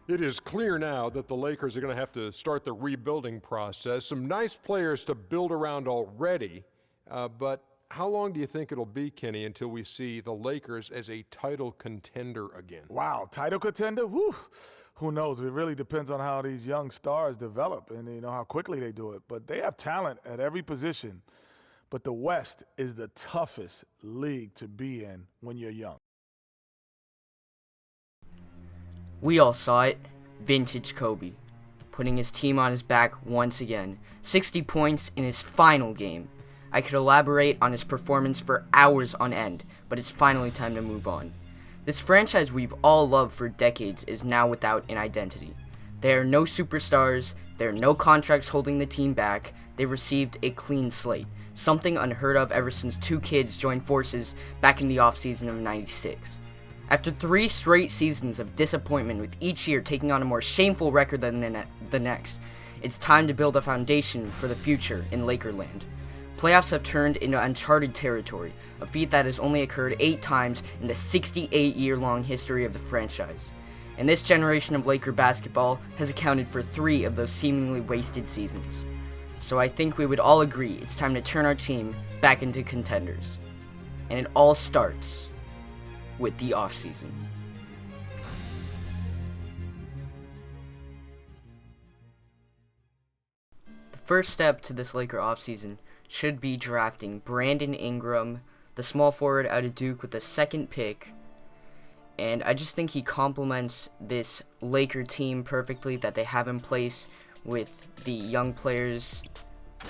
It is clear now that the Lakers are going to have to start the rebuilding process. Some nice players to build around already, but how long do you think it'll be, Kenny, until we see the Lakers as a title contender again? Wow, title contender? Woo. Who knows? It really depends on how these young stars develop and how quickly they do it. But they have talent at every position. But the West is the toughest league to be in when you're young. We all saw it. Vintage Kobe, putting his team on his back once again. 60 points in his final game. I could elaborate on his performance for hours on end, but it's finally time to move on. This franchise we've all loved for decades is now without an identity. There are no superstars, there are no contracts holding the team back, they've received a clean slate, something unheard of ever since two kids joined forces back in the offseason of '96. After 3 straight seasons of disappointment with each year taking on a more shameful record than the next, it's time to build a foundation for the future in Lakerland. Playoffs have turned into uncharted territory, a feat that has only occurred 8 times in the 68-year-long history of the franchise. And this generation of Laker basketball has accounted for 3 of those seemingly wasted seasons. So I think we would all agree it's time to turn our team back into contenders. And it all starts with the offseason. The first step to this Laker offseason should be drafting Brandon Ingram, the small forward out of Duke, with the 2nd pick. And I just think he complements this Laker team perfectly that they have in place with the young players,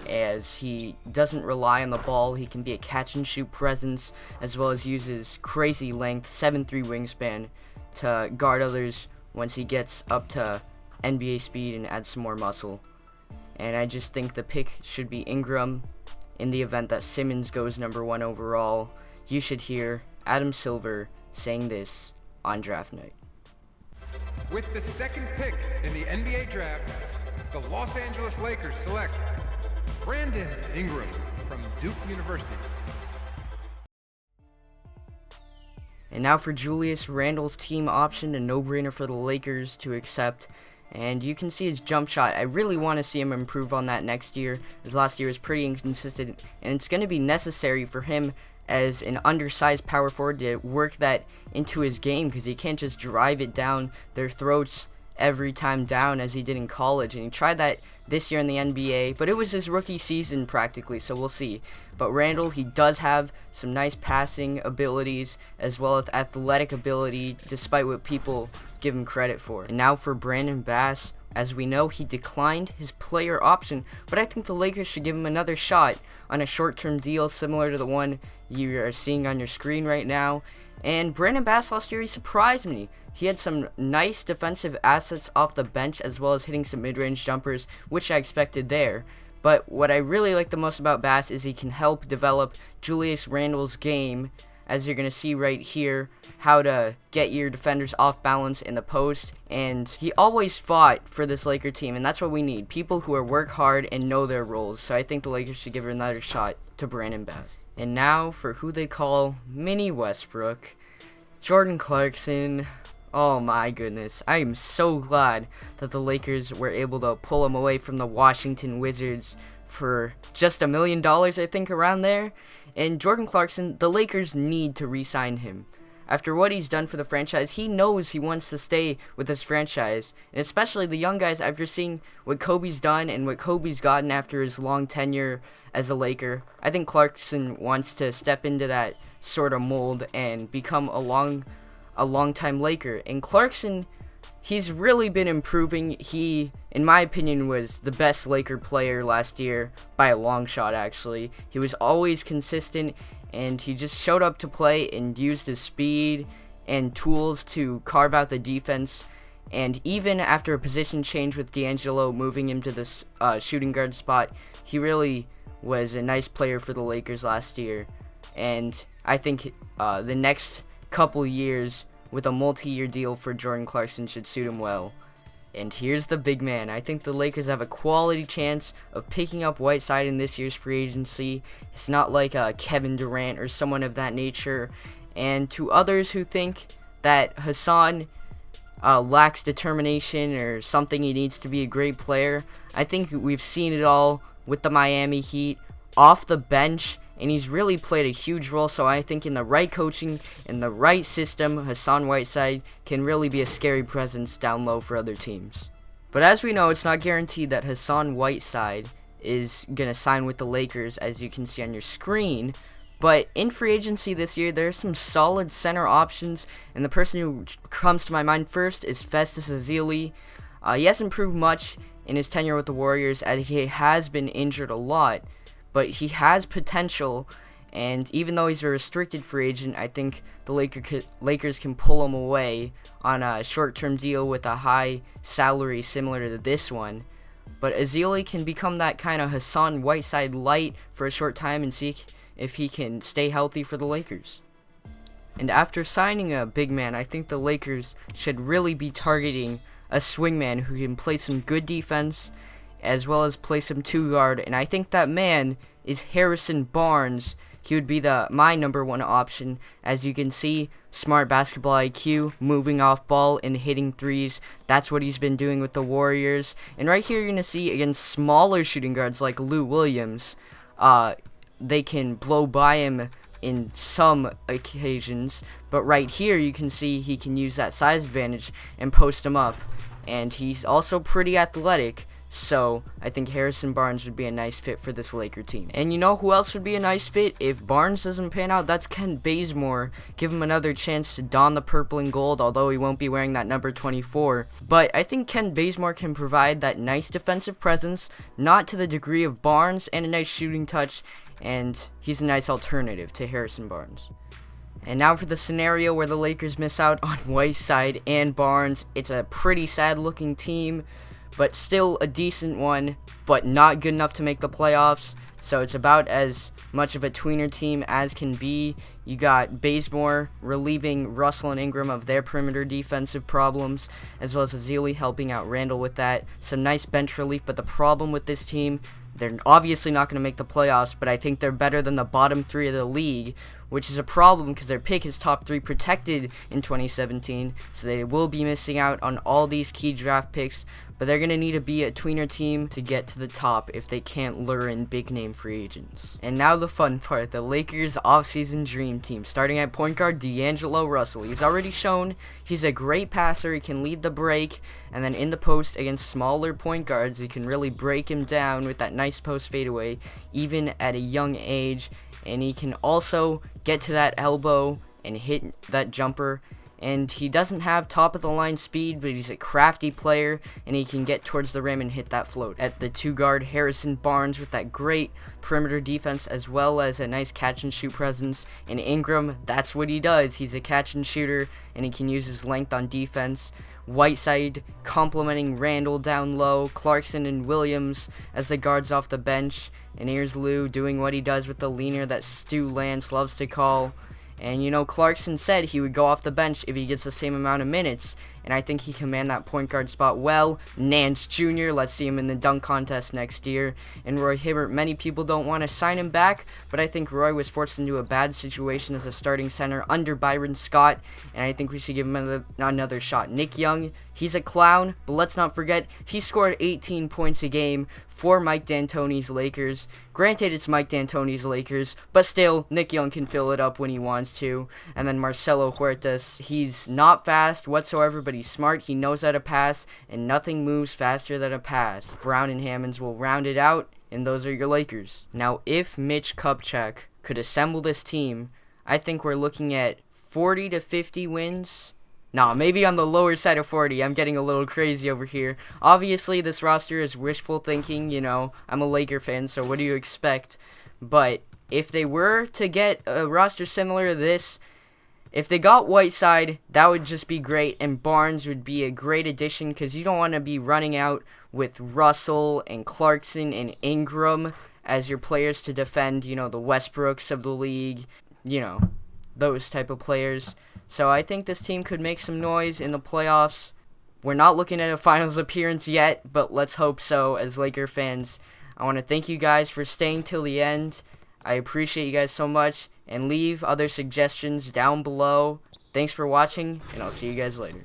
as he doesn't rely on the ball. He can be a catch-and-shoot presence, as well as uses crazy length, 7'3" wingspan to guard others once he gets up to NBA speed and adds some more muscle. And I just think the pick should be Ingram. In the event that Simmons goes number 1 overall, you should hear Adam Silver saying this on draft night. With the 2nd pick in the NBA draft, the Los Angeles Lakers select Brandon Ingram from Duke University. And now for Julius Randle's team option, a no-brainer for the Lakers to accept. And you can see his jump shot. I really want to see him improve on that next year, as last year was pretty inconsistent. And it's going to be necessary for him as an undersized power forward to work that into his game, because he can't just drive it down their throats every time down as he did in college. And he tried that this year in the NBA, but it was his rookie season practically, so we'll see. But Randle, he does have some nice passing abilities as well as athletic ability, despite what people give him credit for. And now for Brandon Bass. As we know, he declined his player option, but I think the Lakers should give him another shot on a short-term deal similar to the one you are seeing on your screen right now. And Brandon Bass last year, he surprised me. He had some nice defensive assets off the bench, as well as hitting some mid-range jumpers, which I expected there. But what I really like the most about Bass is he can help develop Julius Randle's game, as you're going to see right here, how to get your defenders off balance in the post. And he always fought for this Laker team, and that's what we need. People who work hard and know their roles. So I think the Lakers should give another shot to Brandon Bass. And now for who they call Mini Westbrook, Jordan Clarkson. Oh my goodness. I am so glad that the Lakers were able to pull him away from the Washington Wizards for just $1 million, I think, around there. And Jordan Clarkson, the Lakers need to re-sign him. After what he's done for the franchise, he knows he wants to stay with this franchise. And especially the young guys, after seeing what Kobe's done and what Kobe's gotten after his long tenure as a Laker, I think Clarkson wants to step into that sort of mold and become a long-time Laker. And Clarkson, he's really been improving. He, in my opinion, was the best Laker player last year by a long shot, actually. He was always consistent, and he just showed up to play and used his speed and tools to carve out the defense. And even after a position change with D'Angelo moving him to this shooting guard spot, he really was a nice player for the Lakers last year. And I think the next couple years with a multi-year deal for Jordan Clarkson should suit him well. And here's the big man. I think the Lakers have a quality chance of picking up Whiteside in this year's free agency. It's not like Kevin Durant or someone of that nature. And to others who think that Hassan lacks determination or something. He needs to be a great player. I think we've seen it all with the Miami Heat off the bench, and he's really played a huge role. So I think in the right coaching, in the right system, Hassan Whiteside can really be a scary presence down low for other teams. But as we know, it's not guaranteed that Hassan Whiteside is going to sign with the Lakers, as you can see on your screen. But in free agency this year, there are some solid center options, and the person who comes to my mind first is Festus Ezeli. He hasn't proved much in his tenure with the Warriors, as he has been injured a lot, but he has potential, and even though he's a restricted free agent, I think the Lakers can pull him away on a short-term deal with a high salary similar to this one. But Ezeli can become that kind of Hassan Whiteside light for a short time and see if he can stay healthy for the Lakers. And after signing a big man, I think the Lakers should really be targeting a swingman who can play some good defense as well as play some two guard, and I think that man is Harrison Barnes. He would be my number one option. As you can see, smart basketball IQ, moving off ball and hitting threes. That's what he's been doing with the Warriors. And right here you're going to see against smaller shooting guards like Lou Williams, they can blow by him in some occasions, but right here you can see he can use that size advantage and post him up, and he's also pretty athletic, so I think Harrison Barnes would be a nice fit for this Laker team. And you know who else would be a nice fit if Barnes doesn't pan out? That's Kent Bazemore. Give him another chance to don the purple and gold, although he won't be wearing that number 24. But I think Kent Bazemore can provide that nice defensive presence, not to the degree of Barnes, and a nice shooting touch, and he's a nice alternative to Harrison Barnes. And now for the scenario where the Lakers miss out on Whiteside and Barnes. It's a pretty sad looking team, but still a decent one, but not good enough to make the playoffs. So it's about as much of a tweener team as can be. You got Bazemore relieving Russell and Ingram of their perimeter defensive problems, as well as Ezeli helping out Randall with that. Some nice bench relief, but the problem with this team, they're obviously not going to make the playoffs, but I think they're better than the bottom three of the league, which is a problem because their pick is top 3 protected in 2017, so they will be missing out on all these key draft picks, but they're going to need to be a tweener team to get to the top if they can't lure in big-name free agents. And now the fun part, the Lakers' offseason dream team, starting at point guard D'Angelo Russell. He's already shown he's a great passer, he can lead the break, and then in the post against smaller point guards, he can really break him down with that nice post fadeaway, even at a young age, and he can also get to that elbow and hit that jumper. And he doesn't have top-of-the-line speed, but he's a crafty player, and he can get towards the rim and hit that float. At the two-guard, Harrison Barnes with that great perimeter defense, as well as a nice catch-and-shoot presence. And Ingram, that's what he does. He's a catch-and-shooter, and he can use his length on defense. Whiteside complementing Randall down low, Clarkson and Williams as the guards off the bench. And here's Lou doing what he does with the leaner that Stu Lance loves to call. And you know, Clarkson said he would go off the bench if he gets the same amount of minutes, and I think he can man that point guard spot well. Nance Jr., let's see him in the dunk contest next year. And Roy Hibbert, many people don't want to sign him back, but I think Roy was forced into a bad situation as a starting center under Byron Scott, and I think we should give him another shot. Nick Young, he's a clown, but let's not forget, he scored 18 points a game for Mike D'Antoni's Lakers. Granted, it's Mike D'Antoni's Lakers, but still, Nick Young can fill it up when he wants to. And then Marcelo Huertas, he's not fast whatsoever, but he's smart, he knows how to pass, and nothing moves faster than a pass. Brown and Hammonds will round it out, and those are your Lakers. Now, if Mitch Kupchak could assemble this team, I think we're looking at 40 to 50 wins. Nah, maybe on the lower side of 40. I'm getting a little crazy over here. Obviously, this roster is wishful thinking, you know. I'm a Laker fan, so what do you expect? But if they were to get a roster similar to this, if they got Whiteside, that would just be great, and Barnes would be a great addition because you don't want to be running out with Russell and Clarkson and Ingram as your players to defend, you know, the Westbrooks of the league, you know, those type of players. So I think this team could make some noise in the playoffs. We're not looking at a finals appearance yet, but let's hope so as Laker fans. I want to thank you guys for staying till the end. I appreciate you guys so much, and leave other suggestions down below. Thanks for watching, and I'll see you guys later.